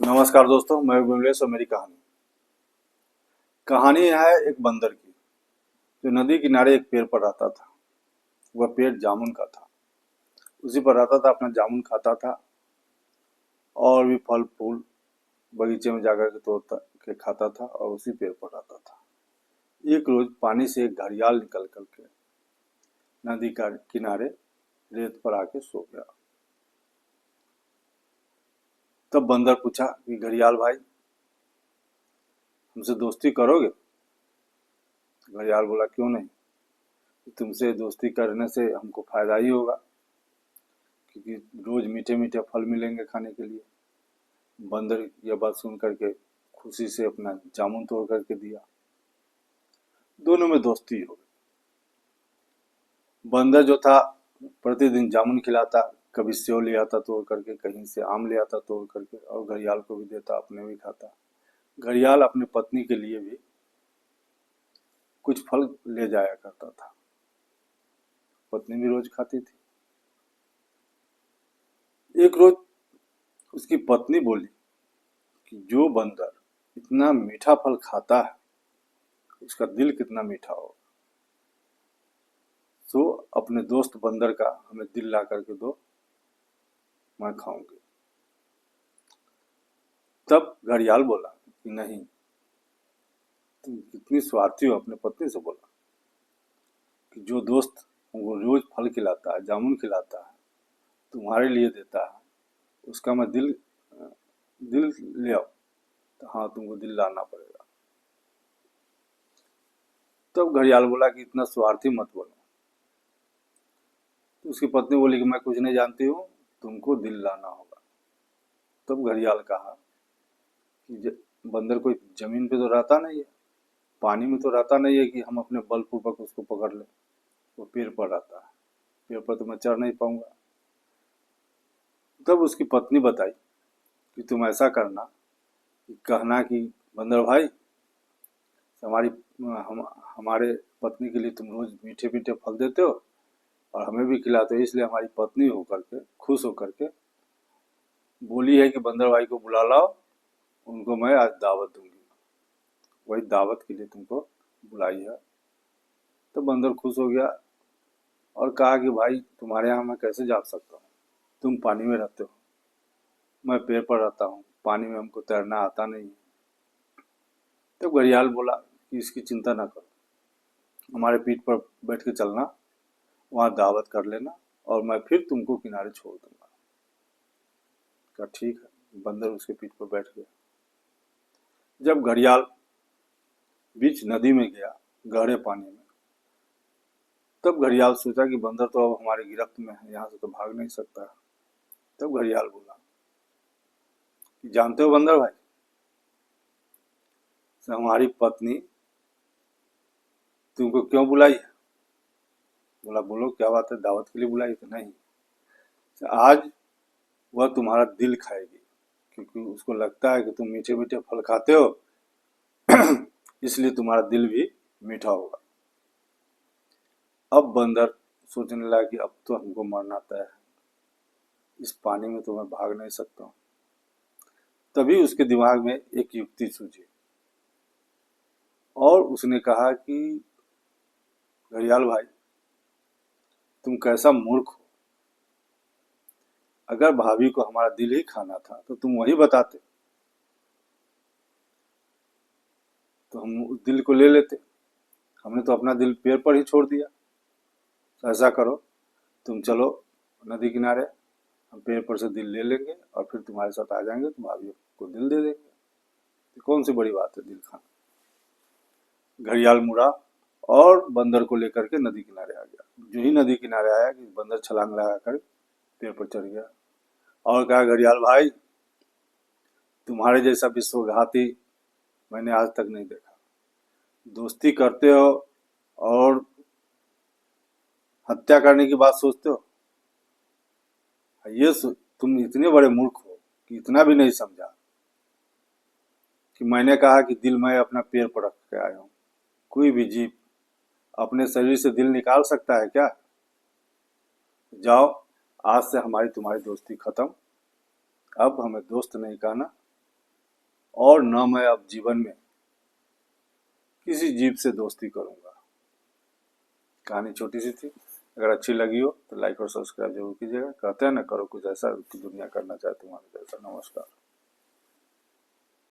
नमस्कार दोस्तों, मैं विमलेश और मेरी कहानी। कहानी है एक बंदर की जो नदी किनारे एक पेड़ पर रहता था। वह पेड़ जामुन का था। उसी पर रहता था, अपना जामुन खाता था और भी फल फूल बगीचे में जाकर के तोड़ता के खाता था और उसी पेड़ पर रहता था। एक रोज पानी से एक घड़ियाल निकल करके नदी का किनारे रेत पर आके सो गया। तब बंदर पूछा कि घड़ियाल भाई, हमसे दोस्ती करोगे? घड़ियाल बोला, क्यों नहीं, तुमसे दोस्ती करने से हमको फायदा ही होगा, क्योंकि रोज मीठे मीठे फल मिलेंगे खाने के लिए। बंदर यह बात सुन करके खुशी से अपना जामुन तोड़ करके दिया। दोनों में दोस्ती हो गई। बंदर जो था प्रतिदिन जामुन खिलाता, कभी सेव ले आता तोड़ करके, कहीं से आम ले आता तोड़ करके और घड़ियाल को भी देता, अपने भी खाता। घड़ियाल अपनी पत्नी के लिए भी कुछ फल ले जाया करता था। पत्नी भी रोज खाती थी। एक रोज उसकी पत्नी बोली कि जो बंदर इतना मीठा फल खाता है, उसका दिल कितना मीठा होगा। तो अपने दोस्त बंदर का हमें दिल ला करके दो, मैं खाऊंगी। तब घड़ियाल बोला कि नहीं, तुम कितनी स्वार्थी हो। अपने पत्नी से बोला कि जो दोस्त हमको रोज फल खिलाता है, जामुन खिलाता है, तुम्हारे लिए देता है, उसका मैं दिल दिल ले आओ। तो हाँ, तुमको दिल लाना पड़ेगा। तब घड़ियाल बोला कि इतना स्वार्थी मत बोलो। तो उसकी पत्नी बोली कि मैं कुछ नहीं जानती हूँ, तुमको दिल लाना होगा। तब घड़ियाल कहा कि बंदर कोई जमीन पे तो रहता नहीं है, पानी में तो रहता नहीं है कि हम अपने बलपूर्वक उसको पकड़ लें। वो पेड़ पर रहता है, पेड़ पर तो मैं चढ़ नहीं पाऊंगा। तब उसकी पत्नी बताई कि तुम ऐसा करना कि कहना कि बंदर भाई, हमारी हमारे पत्नी के लिए तुम रोज मीठे मीठे फल देते हो और हमें भी खिलाते हो, इसलिए हमारी पत्नी होकर के खुश होकर के बोली है कि बंदर भाई को बुला लाओ, उनको मैं आज दावत दूंगी। वही दावत के लिए तुमको बुलाई है। तो बंदर खुश हो गया और कहा कि भाई, तुम्हारे यहाँ मैं कैसे जा सकता हूँ, तुम पानी में रहते हो, मैं पेड़ पर रहता हूँ, पानी में हमको तैरना आता नहीं है। तो घड़ियाल बोला कि इसकी चिंता ना करो, हमारे पीठ पर बैठ के चलना, वहाँ दावत कर लेना और मैं फिर तुमको किनारे छोड़ दूंगा। क्या ठीक है। बंदर उसके पीठ पर बैठ गया। जब घड़ियाल बीच नदी में गया, गहरे पानी में, तब घड़ियाल सोचा कि बंदर तो अब हमारे गिरफ्त में है, यहाँ से तो भाग नहीं सकता। तब घड़ियाल बोला कि जानते हो बंदर भाई, हमारी पत्नी तुमको क्यों बुलाई है? बोला, बोलो क्या बात है, दावत के लिए बुलाई? तो नहीं, आज वह तुम्हारा दिल खाएगी, क्योंकि उसको लगता है कि तुम मीठे मीठे फल खाते हो, इसलिए तुम्हारा दिल भी मीठा होगा। अब बंदर सोचने लगा कि अब तो हमको मरना तय है, इस पानी में तो मैं भाग नहीं सकता हूँ। तभी उसके दिमाग में एक युक्ति सूझी और उसने कहा कि घड़ियाल भाई, तुम कैसा मूर्ख हो, अगर भाभी को हमारा दिल ही खाना था तो तुम वही बताते, तो हम उस दिल को ले लेते। हमने तो अपना दिल पेड़ पर ही छोड़ दिया। तो ऐसा करो, तुम चलो नदी किनारे, हम पेड़ पर से दिल ले लेंगे और फिर तुम्हारे साथ आ जाएंगे, तुम भाभी को दिल दे देंगे। तो कौन सी बड़ी बात है दिल खाना। घड़ियाल मुड़ा और बंदर को लेकर के नदी किनारे आ गया। जो ही नदी किनारे आया कि बंदर छलांग लगाकर पेड़ पर चढ़ गया और कहा, घड़ियाल भाई, तुम्हारे जैसा विश्वघाती मैंने आज तक नहीं देखा। दोस्ती करते हो और हत्या करने की बात सोचते हो। तुम इतने बड़े मूर्ख हो कि इतना भी नहीं समझा कि मैंने कहा कि दिल मैं अपना पेड़ पर रख के आया हूँ। कोई भी जीव अपने शरीर से दिल निकाल सकता है क्या? जाओ, आज से हमारी तुम्हारी दोस्ती खत्म। अब हमें दोस्त नहीं कहना, और न मैं अब जीवन में किसी जीव से दोस्ती करूंगा। कहानी छोटी सी थी, अगर अच्छी लगी हो तो लाइक और सब्सक्राइब जरूर कीजिएगा। कहते हैं ना, करो कुछ ऐसा कि दुनिया करना चाहे तुम्हारे जैसा। नमस्कार।